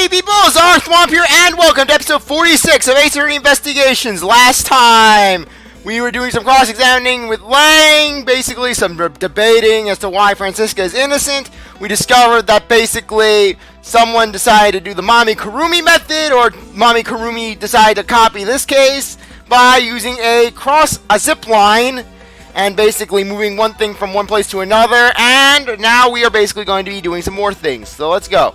Howdy people, CzarThwomp here, and welcome to episode 46 of Extraterritorial Investigations. Last time, we were doing some cross-examining with Lang, basically some debating as to why Francisca is innocent. We discovered that basically someone decided to do the Mommy Kurumi method, or Mommy Kurumi decided to copy this case by using a zip line and basically moving one thing from one place to another, and now we are basically going to be doing some more things. So let's go.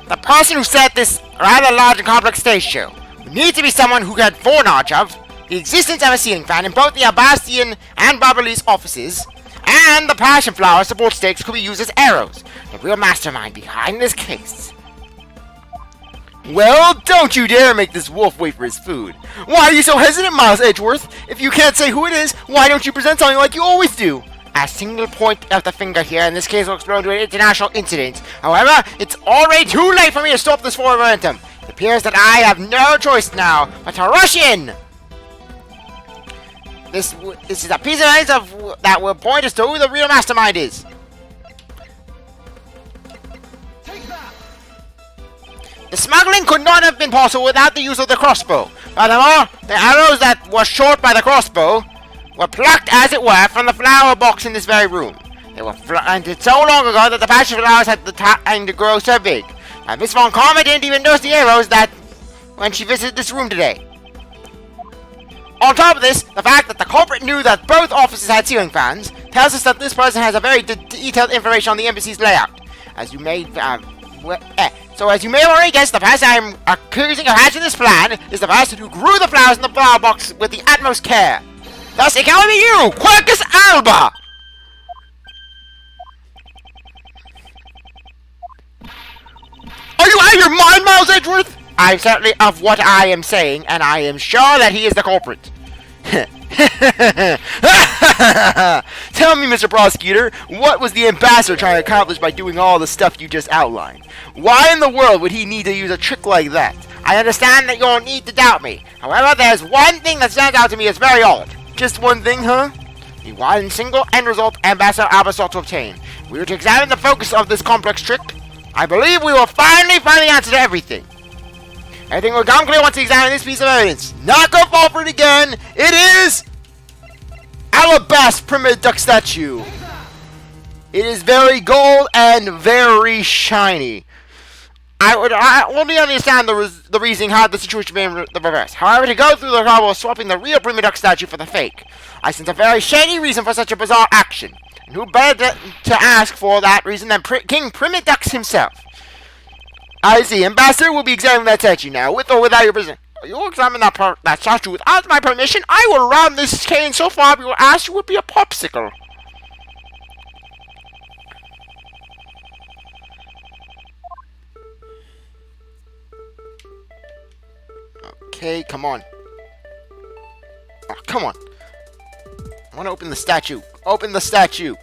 The person who set this rather large and complex stage show needs to be someone who had foreknowledge of the existence of a ceiling fan in both the Albastian and Barbalis offices, and the passion flower support stakes could be used as arrows. The real mastermind behind this case. Well, don't you dare make this wolf wait for his food. Why are you so hesitant, Miles Edgeworth? If you can't say who it is, why don't you present something like you always do? A single point of the finger here in this case will explode into an international incident. However, it's already too late for me to stop this forward momentum. It appears that I have no choice now but to rush in. This is a piece of evidence that will point us to who the real mastermind is. The smuggling could not have been possible without the use of the crossbow. Furthermore, the arrows that were shot by the crossbow were plucked, as it were, from the flower box in this very room. They were planted so long ago that the passion flowers had the time to grow so big. And Miss Von Karma didn't even notice the arrows when she visited this room today. On top of this, the fact that the culprit knew that both offices had ceiling fans tells us that this person has a very detailed information on the embassy's layout. As you may already guess, the person I'm accusing of hatching this plan is the person who grew the flowers in the flower box with the utmost care. Thus, it can only be you, Quercus Alba! Are you out of your mind, Miles Edgeworth? I'm certainly of what I am saying, and I am sure that he is the culprit. Tell me, Mr. Prosecutor, what was the ambassador trying to accomplish by doing all the stuff you just outlined? Why in the world would he need to use a trick like that? I understand that you don't need to doubt me. However, there's one thing that stands out to me as very odd. Just one thing, huh? The one single end result Ambassador Alba sought to obtain. If we were to examine the focus of this complex trick, I believe we will finally find the answer to everything. Everything will come clear once we examine this piece of evidence. Not go fall for it again. It is alabaster primitive duck statue. It is very gold and very shiny. I would only understand the reasoning how the situation being the reverse. However, to go through the trouble of swapping the real primitive duck statue for the fake, I sense a very shady reason for such a bizarre action. And who better to ask for that reason than King Primitive Ducks himself? I see. Ambassador will be examining that statue now, with or without your permission. You'll examine that statue without my permission. I will round this cane so far your ass would be a popsicle. Okay, come on. Oh, come on. I want to open the statue. Open the statue.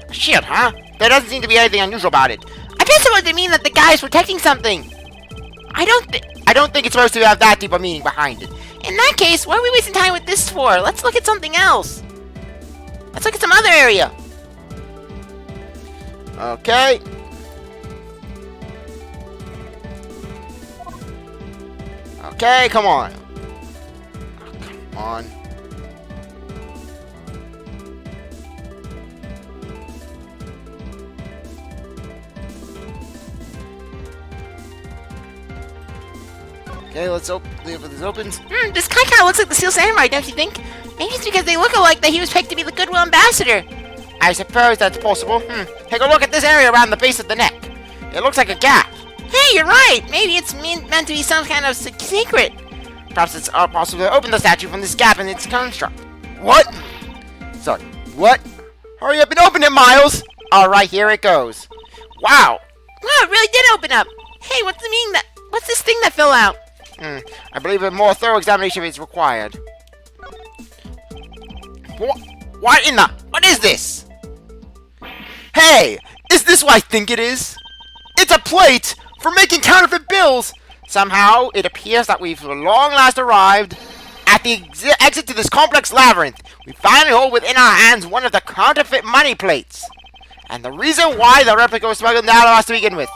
A shield, huh? There doesn't seem to be anything unusual about it. I guess it would mean that the guy is protecting something. I don't think it's supposed to have that deep a meaning behind it. In that case, what are we wasting time with this for? Let's look at something else. Let's look at some other area. Okay. Okay, come on. Oh, come on. Okay, let's see if this opens. This guy kind of looks like the Seal Samurai, don't you think? Maybe it's because they look alike that he was picked to be the Goodwill Ambassador. I suppose that's possible. Take a look at this area around the base of the neck. It looks like a gap. Hey, you're right. Maybe it's meant to be some kind of secret. Perhaps it's possible to open the statue from this gap in its construct. What? Sorry. What? Hurry up and open it, Miles! Alright, here it goes. Wow! Wow, it really did open up. Hey, what's this thing that fell out? I believe a more thorough examination is required. What is this? Hey! Is this what I think it is? It's a plate for making counterfeit bills! Somehow, it appears that we've long last arrived At the exit to this complex labyrinth, we finally hold within our hands one of the counterfeit money plates. And the reason why the replica was smuggled out of us to begin with.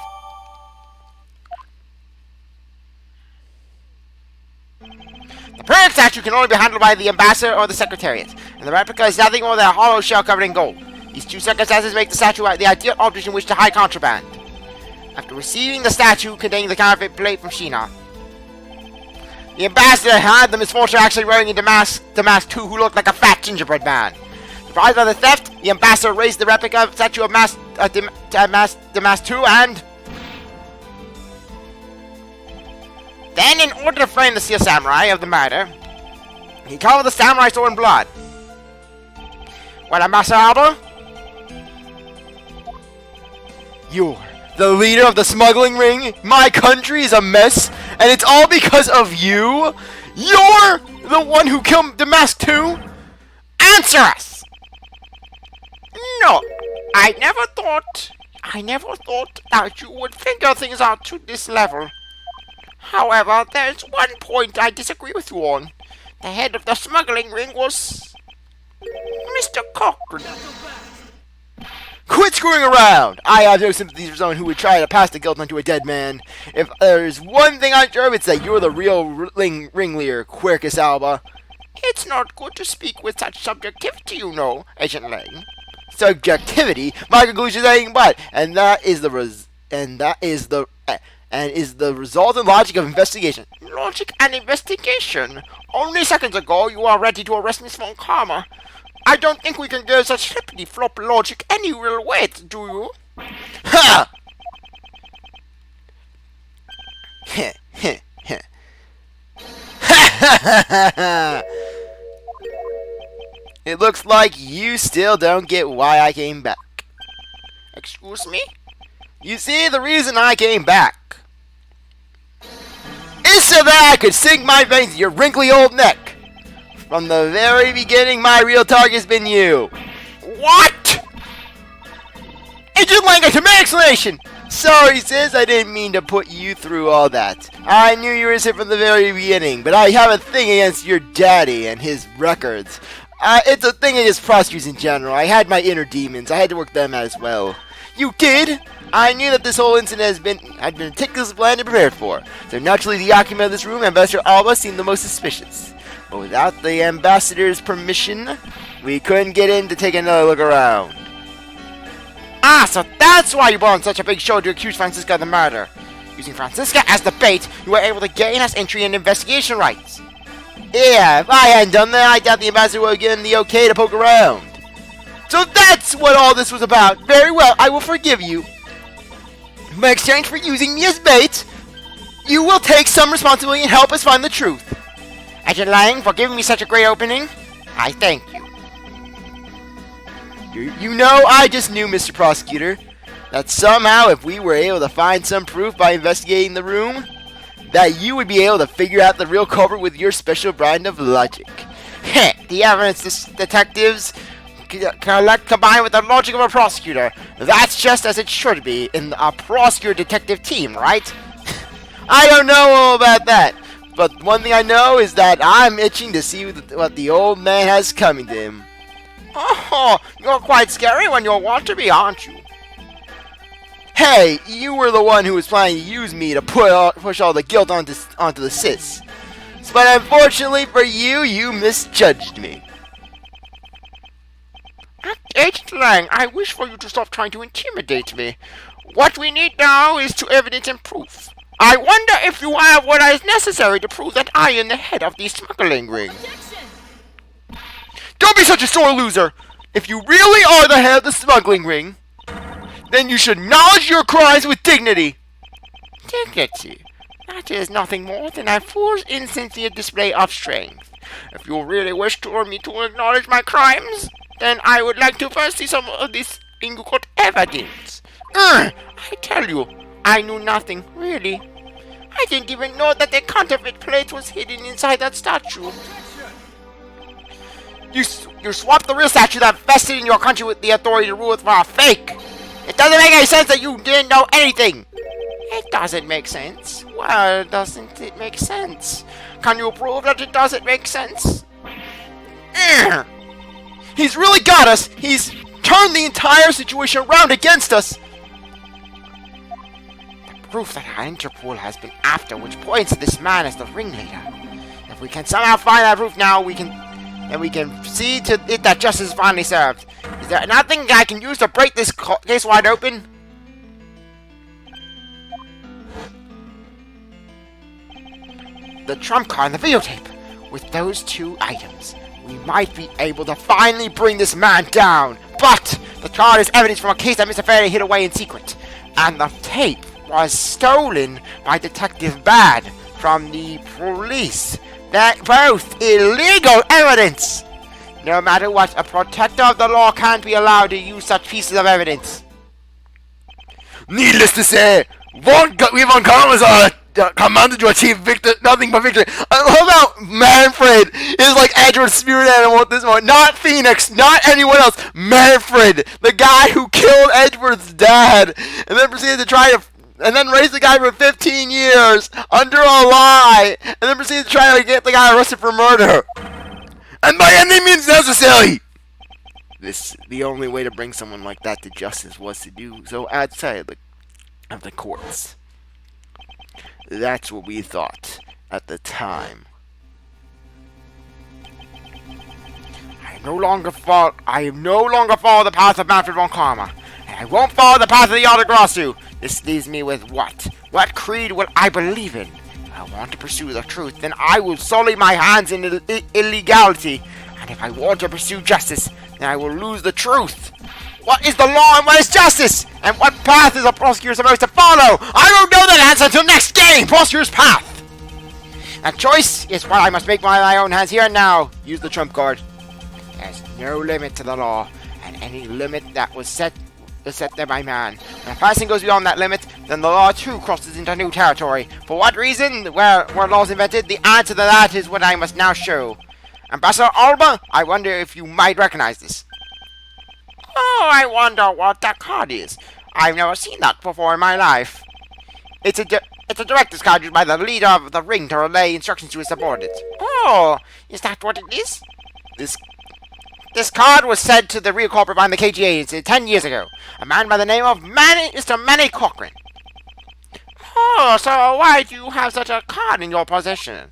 The permanent statue can only be handled by the ambassador or the secretariat, and the replica is nothing more than a hollow shell covered in gold. These two circumstances make the statue the ideal object in which to hide contraband. After receiving the statue containing the counterfeit plate from Sheena, the ambassador had the misfortune of actually wearing a Damask too, who looked like a fat gingerbread man. Surprised by the theft, the ambassador raised the replica statue of Damask 2 and... Then, in order to frame the Steel Samurai of the murder, he covered the samurai sword in blood. Well, Ambassador Alba? You're the leader of the smuggling ring? My country is a mess, and it's all because of you? You're the one who killed Damask 2? Answer us! No, I never thought that you would figure things out to this level. However, there's one point I disagree with you on. The head of the smuggling ring was Mr. Cochran. Quit screwing around! I have no sympathies for someone who would try to pass the guilt onto a dead man. If there's one thing I'm sure of, it's that you're the real ringleader, Quercus Alba. It's not good to speak with such subjectivity, you know, Agent Lang. Subjectivity? My conclusion is anything but, and is the result and logic of investigation. Logic and investigation? Only seconds ago, you are ready to arrest Miss Von Karma. I don't think we can give such flippity-flop logic any real weight, do you? Ha! Heh, heh, heh. Ha ha ha ha! It looks like you still don't get why I came back. Excuse me? You see, the reason I came back is so that I could sink my veins in your wrinkly old neck. From the very beginning, my real target has been you. What? Agent Lang, a command explanation! Sorry, sis, I didn't mean to put you through all that. I knew you were innocent from the very beginning, but I have a thing against your daddy and his records. It's a thing against prosecutors in general. I had my inner demons. I had to work them out as well. You did? I knew that this whole incident had been meticulously planned and prepared for. So naturally, the occupant of this room, Ambassador Alba, seemed the most suspicious. But without the ambassador's permission, we couldn't get in to take another look around. Ah, so that's why you put on such a big show to accuse Francisca of the murder. Using Francisca as the bait, you were able to gain us entry and investigation rights. Yeah, if I hadn't done that, I doubt the ambassador would have given the okay to poke around. So that's what all this was about. Very well, I will forgive you. In exchange for using me as bait, you will take some responsibility and help us find the truth. Agent Lang, for giving me such a great opening, I thank you. You know, I just knew, Mr. Prosecutor, that somehow if we were able to find some proof by investigating the room, that you would be able to figure out the real culprit with your special brand of logic. Heh, the evidence detectives collect combined with the logic of a prosecutor. That's just as it should be in a prosecutor detective team, right? I don't know all about that, but one thing I know is that I'm itching to see what the old man has coming to him. Oh, you're quite scary when you want to be, aren't you? Hey, you were the one who was planning to use me to push all the guilt onto the sis. But unfortunately for you, you misjudged me. Agent Lang, I wish for you to stop trying to intimidate me. What we need now is to evidence and proof. I wonder if you have what is necessary to prove that I am the head of the smuggling ring. Don't be such a sore loser! If you really are the head of the smuggling ring, then you should acknowledge your crimes with dignity. Dignity? That is nothing more than a fool's insincere display of strength. If you really wish for me to acknowledge my crimes, then I would like to first see some of this in-court evidence. I tell you, I knew nothing, really. I didn't even know that the counterfeit plate was hidden inside that statue. You swapped the real statue that vested in your country with the authority to rule for a fake. It doesn't make any sense that you didn't know anything. It doesn't make sense. Well, doesn't it make sense? Can you prove that it doesn't make sense? He's really got us! He's turned the entire situation around against us! The proof that our Interpol has been after, which points to this man as the ringleader. If we can somehow find that proof now, we can see to it that justice is finally served. Is there nothing I can use to break this case wide open? The trump card and the videotape. With those two items, we might be able to finally bring this man down. But the card is evidence from a case that Mr. Faraday hid away in secret. And the tape was stolen by Detective Bad from the police. They're both illegal evidence. No matter what, a protector of the law can't be allowed to use such pieces of evidence. Needless to say, we von Karmas are commanded to achieve nothing but victory. I love how Manfred is like Edgeworth's spirit animal at this moment. Not Phoenix, not anyone else. Manfred, the guy who killed Edgeworth's dad, and then proceeded to try to, and then raised the guy for 15 years under a lie, and then proceeded to try to get the guy arrested for murder. And by any means necessary. The only way to bring someone like that to justice was to do so outside of the courts. That's what we thought at the time. I have no longer follow the path of Manfred von Karma, and I won't follow the path of the Autograssu. This leaves me with what? What creed will I believe in? If I want to pursue the truth, then I will sully my hands in illegality, and if I want to pursue justice, then I will lose the truth. What is the law and what is justice? And what path is a prosecutor supposed to follow? I don't know that answer until next game! Prosecutor's path! A choice is what I must make by my own hands here and now. Use the trump card. There's no limit to the law, and any limit that was set there by man. When a person goes beyond that limit, then the law too crosses into new territory. For what reason? Where laws invented? The answer to that is what I must now show. Ambassador Alba, I wonder if you might recognize this. Oh, I wonder what that card is. I've never seen that before in my life. It's a director's card used by the leader of the ring to relay instructions to his subordinates. Oh, is that what it is? This card was sent to the real culprit behind the KG agency 10 years ago. A man by the name of Mr. Manny Cochran. Oh, so why do you have such a card in your possession?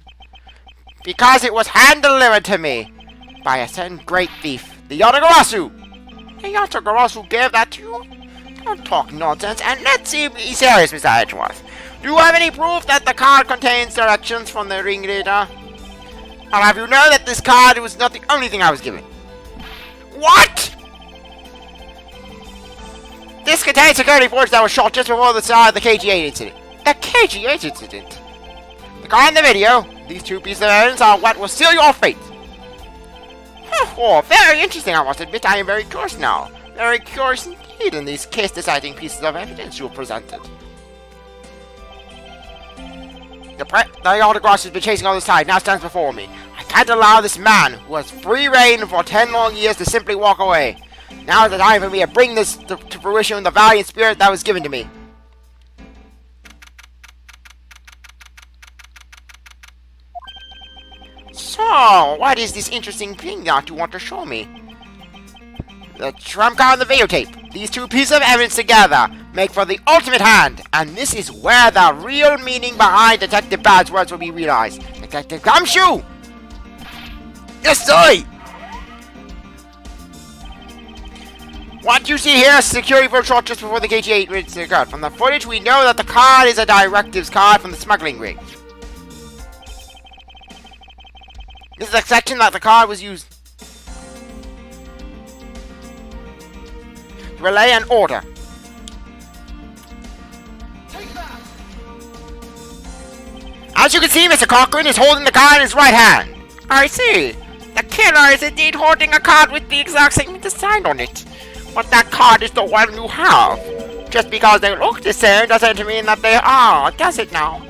Because it was hand-delivered to me by a certain great thief, the Autograssu. The Autograssu gave that to you? Don't talk nonsense, and let's be serious, Mr. Edgeworth. Do you have any proof that the card contains directions from the ringleader? I'll have you know that this card was not the only thing I was given. What? This contains security force that was shot just before the start of the KG8 incident. The KG8 incident? The card and the video, these two pieces of evidence are what will seal your fate. Oh, very interesting, I must admit. I am very curious now. Very curious indeed in these case-deciding pieces of evidence you presented. The Autograssu has been chasing on the side, now stands before me. I can't allow this man, who has free reign for 10 long years, to simply walk away. Now is the time for me to bring this to fruition in the valiant spirit that was given to me. So, what is this interesting thing that you want to show me? The trump card and the videotape. These two pieces of evidence together make for the ultimate hand, and this is where the real meaning behind Detective Bad's words will be realized. Detective Gumshoe! Yes, sir! What you see here is security for a shot just before the KG8 reaches the card. From the footage, we know that the card is a directives card from the smuggling ring. This is the section that the card was used to relay an order. As you can see, Mr. Cochran is holding the card in his right hand. I see. The killer is indeed holding a card with the exact same design on it. But that card is the one you have. Just because they look the same doesn't mean that they are, does it now?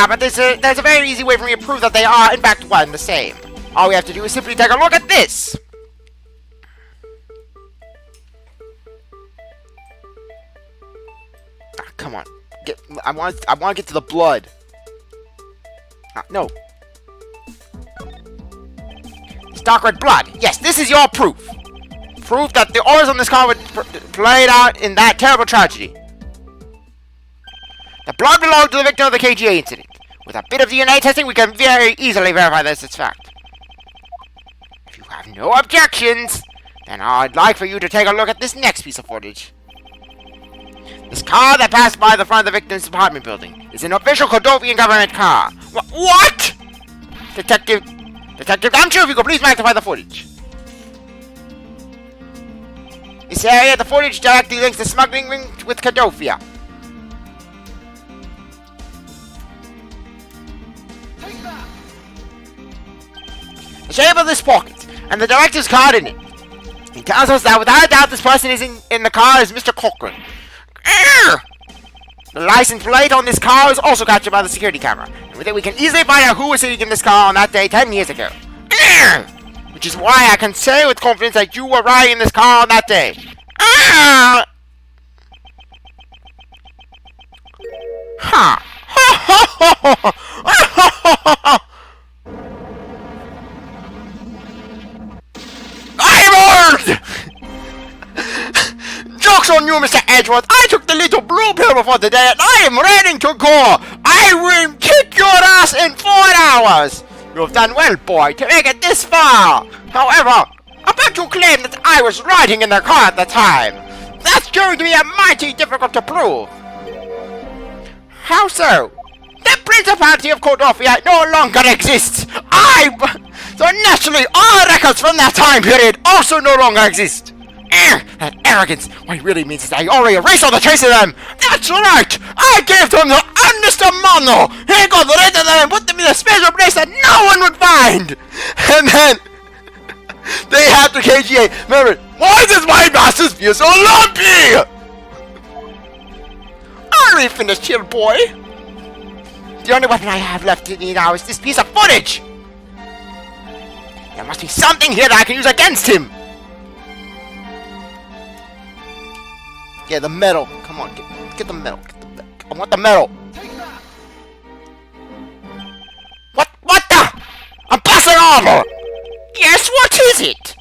But there's a very easy way for me to prove that they are, in fact, one and the same. All we have to do is simply take a look at this. Come on. I want to get to the blood. No. It's dark red blood. Yes, this is your proof. Proof that the orders on this car were played out in that terrible tragedy. The blood belonged to the victim of the KGA incident. With a bit of DNA testing, we can very easily verify this as fact. If you have no objections, then I'd like for you to take a look at this next piece of footage. This car that passed by the front of the victim's apartment building is an official Cordovian government car. What? Detective, I'm sure if you could please magnify the footage. This area, the footage directly links the smuggling ring with Cordovia. The shape of this pocket, and the director's card in it. He tells us that without a doubt this person is in the car is Mr. Cochran. The license plate on this car is also captured by the security camera, and with it we can easily find out who was sitting in this car on that day 10 years ago. Which is why I can say with confidence that you were riding in this car on that day. Ha! I'm old! Joke's on you, Mr. Edgeworth. I took the little blue pill before today and I am ready to go. I will kick your ass in 4 hours. You have done well, boy, to make it this far. However, I bet you claim that I was riding in the car at the time. That's going to be mighty difficult to prove. How so? The Principality of Cordovia no longer exists. So naturally, all records from that time period also no longer exist. That arrogance. What it really means is that I already erased all the traces of them. That's right. I gave them the understamano. He got rid of them and put them in a special place that no one would find. And then they had the KGA. Remember, why does my masters feel so lumpy? Already finished here, boy. The only weapon I have left to me now is this piece of footage. There must be something here that I can use against him. Yeah, the metal. Come on, get the metal. I want the metal. What the? I'm busting armor. Yes, what is it?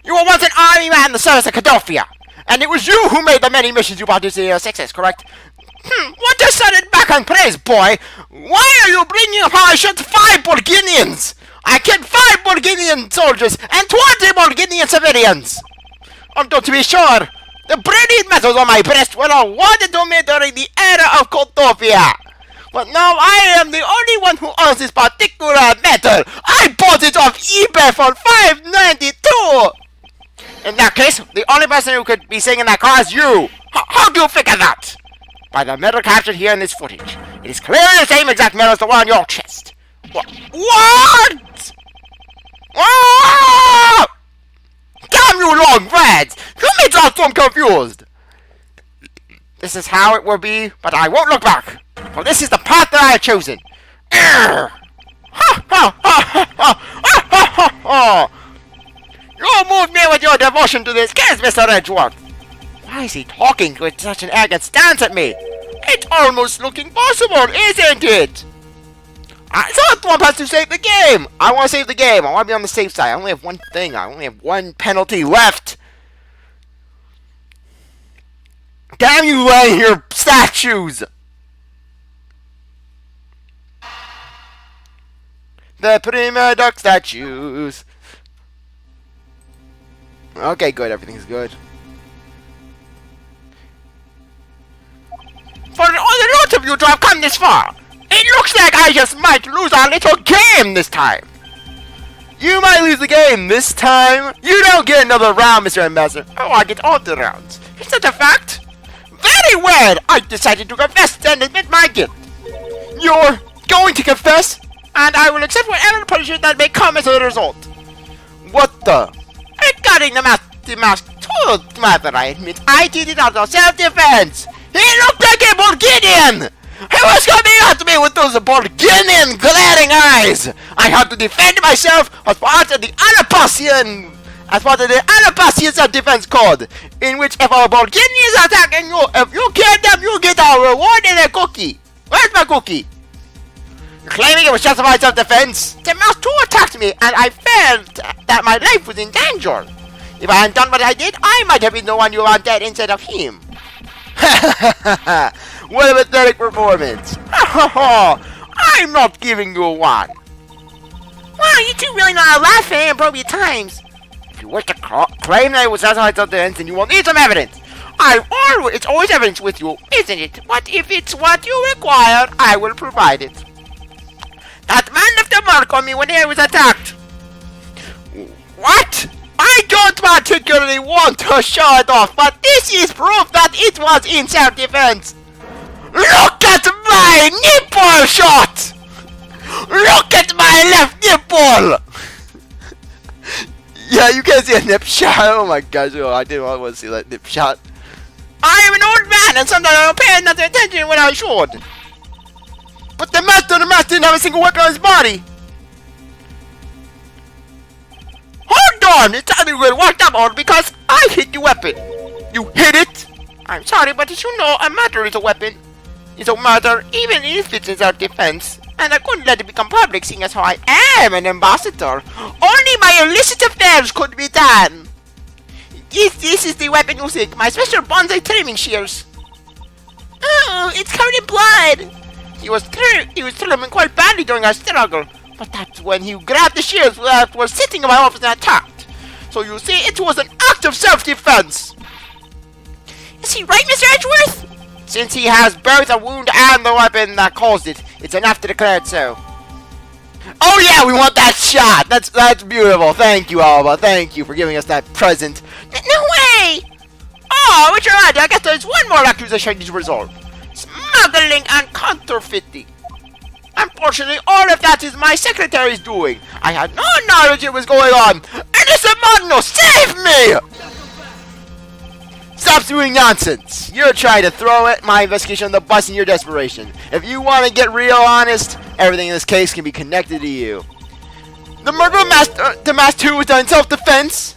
You were once an army man in the service of Cordovia, and it was you who made the many missions you brought to the success, correct? What a sudden back and praise, boy! Why are you bringing up how I shot 5 Bulgarians? I killed 5 Bulgarian soldiers and 20 Bulgarian civilians! Although to be sure, the brilliant medals on my breast were awarded to me during the era of Cordovia. But now I am the only one who owns this particular medal. I bought it off eBay for $5.92. In that case, the only person who could be sitting in that car is you. How do you figure that? By the medal captured here in this footage. It is clearly the same exact medal as the one on your chest. What? Oh! Damn you long reds! You made CzarThwomp confused! This is how it will be, but I won't look back. For this is the path that I have chosen. You moved me with your devotion to this case, Mr. Edgeworth. Why is he talking with such an arrogant stance at me? It's almost looking possible, isn't it? CzarThwomp has to save the game! I want to save the game. I want to be on the safe side. I only have one thing. I only have one penalty left. Damn you, laying here statues! The Prima Duck statues. Okay, good. Everything's good. For the lot of you to have come this far, it looks like I just might lose our little game this time. You might lose the game this time. You don't get another round, Mr. Ambassador. Oh, I get all the rounds. Is that a fact? Very well. I decided to confess and admit my guilt. You're going to confess, and I will accept whatever punishment that may come as a result. What the? Regarding the matter, I admit I did it out of self-defense. He looked like a Bulgarian! He was coming at me with those Bulgarian glaring eyes! I had to defend myself as part of the Anapasian self-defense code, in which if a Bulgarian is attacking you, if you kill them, you get a reward and a cookie. Where's my cookie? Claiming it was justified self-defense? The mouse too attacked me, and I felt that my life was in danger. If I hadn't done what I did, I might have been the one you want dead instead of him. What a pathetic performance. I'm not giving you one. Wow, you two really know how to laugh at inappropriate times. If you wish to claim that it was justified self-defense, then you will need some evidence. It's always evidence with you, isn't it? But if it's what you require, I will provide it. That man left a mark on me when I was attacked. What? I don't particularly want to show it off, but this is proof that it was in self-defense. Look at my nipple shot! Look at my left nipple! Yeah, you can see a nip shot. Oh my gosh, I didn't want to see that nip shot. I am an old man, and sometimes I don't pay enough attention when I should. But the master didn't have a single weapon on his body. Hold on! It's time you get worked up on because I hit the weapon. You hit it? I'm sorry, but as you know, a murder is a weapon. It's a murder even if it's in self-defense. And I couldn't let it become public, seeing as how I am an ambassador. Only my illicit affairs could be done. This is the weapon you seek, my special bonsai trimming shears. Oh, it's covered in blood. He was trimming quite badly during our struggle. But that's when he grabbed the shears that were sitting in my office and attacked. So you see, it was an act of self-defense. Is he right, Mr. Edgeworth? Since he has both a wound and the weapon that caused it, it's enough to declare it so. Oh yeah, we want that shot! That's beautiful. Thank you, Alba. Thank you for giving us that present. No way! Oh, which right. I guess there's one more accusation I need to resolve. Smuggling and counterfeiting. Unfortunately, all of that is my secretary's doing. I had no knowledge it was going on. Innocent Magno, save me! Stop doing nonsense. You're trying to throw my investigation on the bus in your desperation. If you want to get real honest, everything in this case can be connected to you. The murder of the Master 2 was done in self-defense.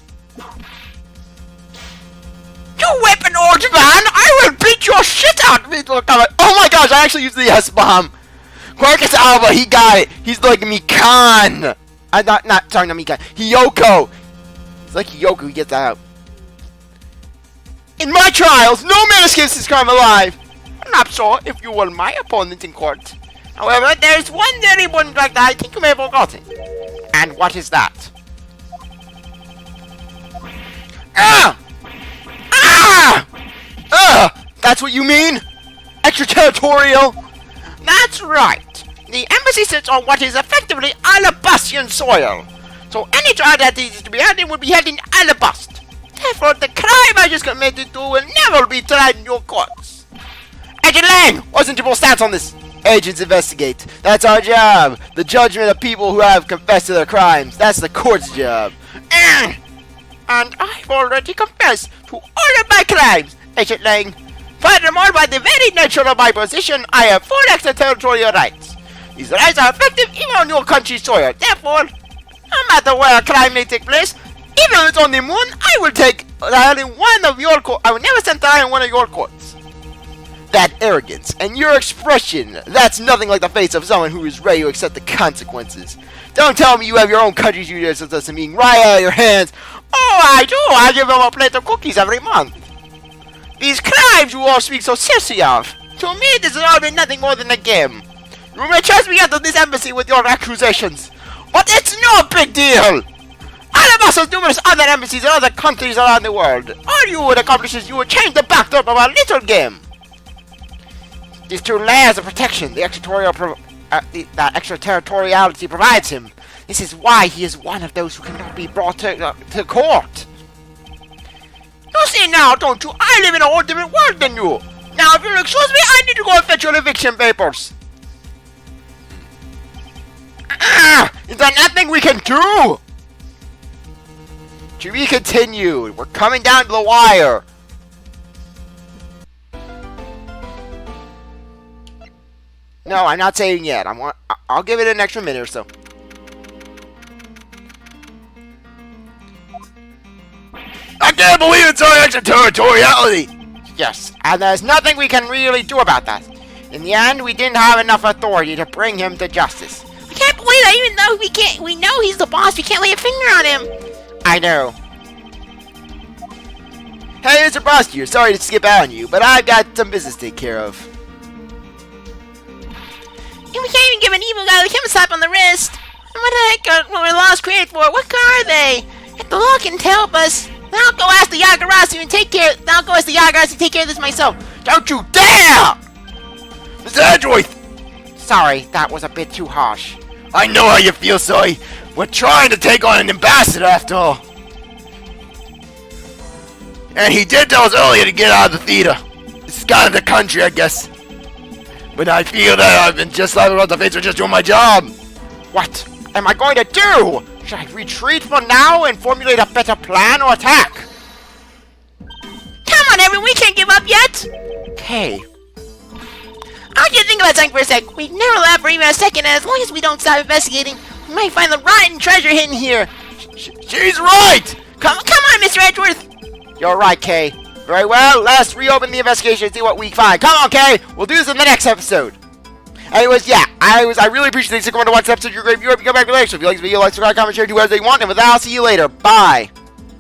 You weapon old man! I will beat your shit out of me! Oh my gosh, I actually used the S-bomb. Quarkus Alba, he got it. He's like Mikan. Not Mikan. Hiyoko. He's like Hiyoko, he gets that out. In my trials, no man escapes this crime alive. Not so, if you were my opponent in court. However, there is one very important fact that I think you may have forgotten. And what is that? Ah! Ah! That's what you mean? Extraterritorial? That's right. The embassy sits on what is effectively Alabastian soil. So any trial that is to be held would be held in Alabast. Therefore, the crime I just committed to will never be tried in your courts. Agent Lang, what's Interpol's stance on this? Agents investigate. That's our job. The judgment of people who have confessed to their crimes. That's the court's job. And I've already confessed to all of my crimes, Agent Lang. Furthermore, by the very nature of my position, I have full extraterritorial rights. These rights are effective even on your country's soil. Therefore, no matter where a crime may take place, even if it's on the moon, I will take trial in one of your courts. I will never send trial in one of your courts. That arrogance and your expression, that's nothing like the face of someone who is ready to accept the consequences. Don't tell me you have your own country's justice system being right out of your hands. Oh, I do. I give them a plate of cookies every month. These crimes you all speak so seriously of. To me, this has all been nothing more than a game. You may trust me out of this embassy with your accusations, but it's no big deal. Alabas has numerous other embassies in other countries around the world. All you would accomplish is you would change the backdrop of our little game. These two layers of protection, the extraterritoriality provides him. This is why he is one of those who cannot be brought to court. You see now, don't you? I live in a whole different world than you. Now, if you'll excuse me, I need to go and fetch your eviction papers. Is there nothing we can do? To be continued. We're coming down to the wire. No, I'm not saving yet. I'll give it an extra minute or so. I can't believe it's our extraterritoriality! Yes, and there's nothing we can really do about that. In the end, we didn't have enough authority to bring him to justice. I can't believe that even though we know he's the boss, we can't lay a finger on him. I know. Hey, Mr. Prosecutor, sorry to skip out on you, but I've got some business to take care of. And we can't even give an evil guy like him a slap on the wrist. And what the heck were the laws created for? What are they? If the law can help us, then I'll go ask the Yagarasu and take care of this myself. Don't you dare! Mr. Edgeworth! Sorry, that was a bit too harsh. I know how you feel, Soy. We're trying to take on an ambassador after all. And he did tell us earlier to get out of the theater. It's kind of the country, I guess. But I feel that I've been just slapping around the face for just doing my job. What am I going to do? Should I retreat for now and formulate a better plan or attack? Come on, everyone, we can't give up yet. Okay. I want you to think about something for a sec. We've never left for even a second, and as long as we don't stop investigating, we might find the rotten treasure hidden here. She's right! Come on, Mr. Edgeworth. You're right, Kay. Very well, let's reopen the investigation and see what we find. Come on, Kay! We'll do this in the next episode. Anyways, yeah, I really appreciate it. Thanks for watching this episode. You're a great viewer. If you come back later, so if you like this video, like, subscribe, comment, share, do whatever you want. And with that, I'll see you later. Bye.